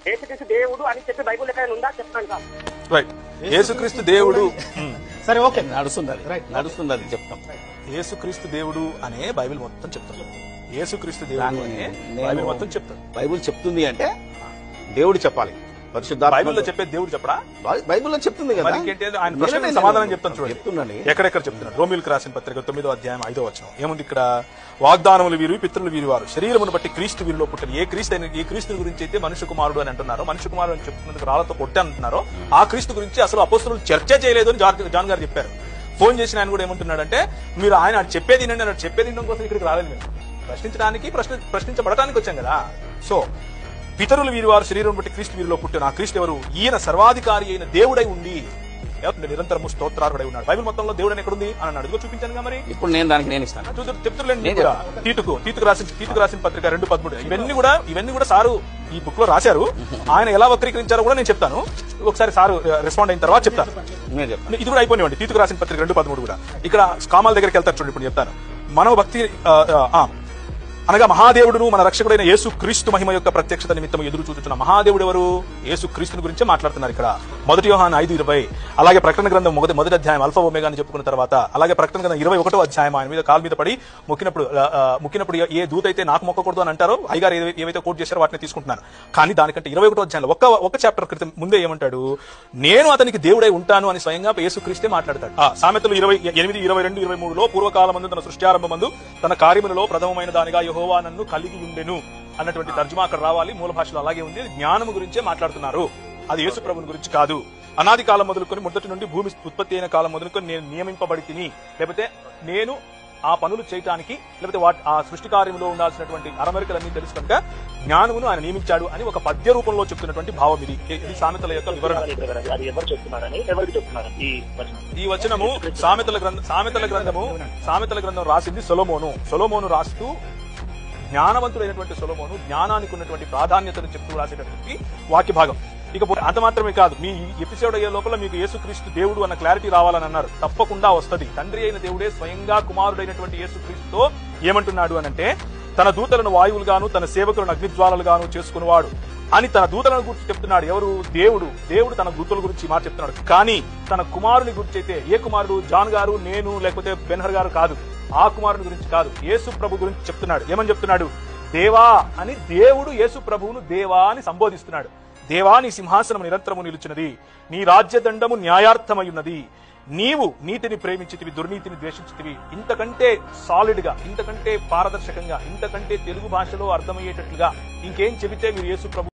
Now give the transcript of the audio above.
యేసుక్రీస్తు దేవుడు అని చెప్పి బైబుల్ ఎక్కడ ఉందా చెప్తాను సార్. రైట్, యేసుక్రీస్తు దేవుడు. సరే, ఓకే, నడుస్తుంది, రైట్, నడుస్తుంది, అది చెప్తాం. యేసుక్రీస్తు దేవుడు అనే బైబిల్ మొత్తం చెప్తాడు. యేసుక్రీస్తు దేవుడు అనే బైబిల్ మొత్తం చెప్తాడు. బైబిల్ చెప్తుంది అంటే దేవుడు చెప్పాలి. పరిశుద్ధాత్మ బైబిల్లో చెప్పే దేవుడు చెప్పడా? బైబిల్లో చెప్తుంది కదా. ఆయన ప్రశ్నకు సమాధానం చెప్తాను చూడండి. చెప్తున్నాను ఎక్కడెక్కడ చెప్తున్నాడు. రోమిలకు రాసిన పత్రిక 9వ అధ్యాయం 5వ వచనం ఏముంది ఇక్కడ? వాగ్దానములు వీరు, పితరులు వీరి వారు, శరీరమును బట్టి క్రీస్తు వీరిలో పుట్టిన ఏ క్రీస్తుని గురించి అయితే మనుష్య కుమారుడు అని అంటున్నారో, మనుష్య కుమారుడు అని చెప్తున్నందుకు రాళ్లతో కొట్టి అంటున్నారో, ఆ క్రీస్తు గురించి అసలు అపోస్తలులు చర్చ చేయలేదు అని జాన్ గారు చెప్పారు. ఫోన్ చేసిన ఆయన కూడా ఏమంటున్నాడంటే, మీరు ఆయన చెప్పేది వినండి అన్నాడు. చెప్పేది వినడం కోసం ఇక్కడికి రాలేదు, మేము ప్రశ్నించడానికి, ప్రశ్నించబడటానికి వచ్చాం కదా. సో పితరులు వీరి వారు, శరీరం బట్టి క్రీస్తు వీరిలో పుట్టిన ఆ క్రీస్తు ఎవరు? ఈయన సర్వాధికారి అయిన దేవుడై ఉండి నిరంతరము స్తోత్రార్హుడై ఉన్నాడు. బైబిల్ మొత్తంలో దేవుడు ఎక్కడుంది అని అడుగు చూపించాను. మరి ఇప్పుడు నేను ఇస్తాను. చెప్తులేండి. తీతుకు రాసిన పత్రిక 2:13 ఇవన్నీ కూడా సారు ఈ బుక్ లో రాశారు. ఆయన ఎలా వక్రీకరించారో కూడా నేను చెప్తాను. ఒకసారి సారు రెస్పాండ్ అయిన తర్వాత చెప్తాను. ఇది కూడా అయిపోయినండి. తీతుకు రాసిన పత్రిక 2:13 కూడా. ఇక్కడ కామాల దగ్గరికి వెళ్తారు చూడండి. ఇప్పుడు చెప్తాను. మనవ భక్తి అనగా మహాదేవుడును మన రక్షకుడైన యేసు క్రీస్తు మహిమ యొక్క ప్రత్యక్షత నిమిత్తం ఎదురు చూచుతున్న మహాదేవుడు ఎవరు? యేసు క్రీస్తుని గురించే మాట్లాడుతున్నారు ఇక్కడ. 1 యోహాను 5:20, అలాగే ప్రకటన గ్రంథం 1వ అధ్యాయం అల్ఫా ఒమేగా అని చెప్పుకున్న తర్వాత, అలాగే ప్రకటన గ్రంథం 21వ అధ్యాయం ఆయన మీద కాలు మీద పడి మొక్కినప్పుడు ఏ దూత అయితే నాకు మొక్కకూడదు అని అంటారో, అయ్యగారు ఏవైతే కోట్ చేశారో వాటిని తీసుకుంటున్నాను. కానీ దానికంటే 21వ అధ్యాయంలో ఒక చాప్టర్ క్రితం ముందే ఏమంటాడు? నేను అతనికి దేవుడై ఉంటాను అని స్వయంగా యేసు క్రీస్తే మాట్లాడతాడు. సామెతలు 28, 22, 23లో పూర్వకాలమందు తన సృష్ట్యారంభమందు తన కార్యములలో ప్రథమమైన దానిగా యెహోవా నన్ను కలిగి ఉండెను అన్నటువంటి తర్జుమా అక్కడ రావాలి. మూల భాషలో అలాగే ఉంది. జ్ఞానము గురించే మాట్లాడుతున్నారు, అది యేసు ప్రభుని గురించి కాదు. అనాది కాలం మొదలుకొని మొదటి నుండి భూమి ఉత్పత్తి అయిన కాలం మొదలుకొని నేను నియమింపబడి తిని, లేకపోతే నేను ఆ పనులు చేయటానికి, లేకపోతే ఆ సృష్టి కార్యంలో ఉండాల్సినటువంటి అరమరికలన్నీ తెలుసు కనుక జ్ఞానమును ఆయన నియమించాడు అని ఒక పద్య రూపంలో చెప్తున్నటువంటి భావం ఇది. ఇది సామెతల యొక్క వివరణ. ఈ వచనము సామెతల గ్రంథం రాసింది సొలొమోను రాస్తూ, జ్ఞానవంతుడైనటువంటి సొలొమోను జ్ఞానానికి ఉన్నటువంటి ప్రాధాన్యతను చెప్తూ రాసేటటువంటి వాక్య భాగం. ఇకపోతే అంత మాత్రమే కాదు, మీ ఎపిసోడ్ అయ్యే లోపల మీకు యేసుక్రీస్తు దేవుడు అన్న క్లారిటీ రావాలని అన్నారు. తప్పకుండా వస్తుంది. తండ్రి అయిన దేవుడే స్వయంగా కుమారుడైనటువంటి యేసుక్రీస్తుతో ఏమంటున్నాడు అనంటే, తన దూతలను వాయువులుగాను తన సేవకులను అగ్నిజ్వాలలుగాను చేసుకునేవాడు అని తన దూతలను గురించి చెప్తున్నాడు. ఎవరు? దేవుడు తన దూతల గురించి మాట చెప్తున్నాడు. కానీ తన కుమారుని గురించి అయితే, ఏ కుమారుడు? జాన్ గారు, నేను, లేకపోతే బెన్హర్ గారు కాదు. ఆ కుమారుని గురించి కాదు, యేసు ప్రభు గురించి చెప్తున్నాడు. ఏమని చెప్తున్నాడు? దేవా అని. దేవుడు యేసు ప్రభువును దేవా అని సంబోధిస్తున్నాడు. దేవా, నీ సింహాసనం నిరంతరము నిలుచున్నది, నీ రాజ్యదండము న్యాయార్థమయ్యున్నది, నీవు నీతిని ప్రేమించితివి, దుర్నీతిని ద్వేషించితివి. ఇంతకంటే సాలిడ్ గా, ఇంతకంటే పారదర్శకంగా, ఇంతకంటే తెలుగు భాషలో అర్థమయ్యేటట్లుగా ఇంకేం చెబితే మీరు యేసు ప్రభు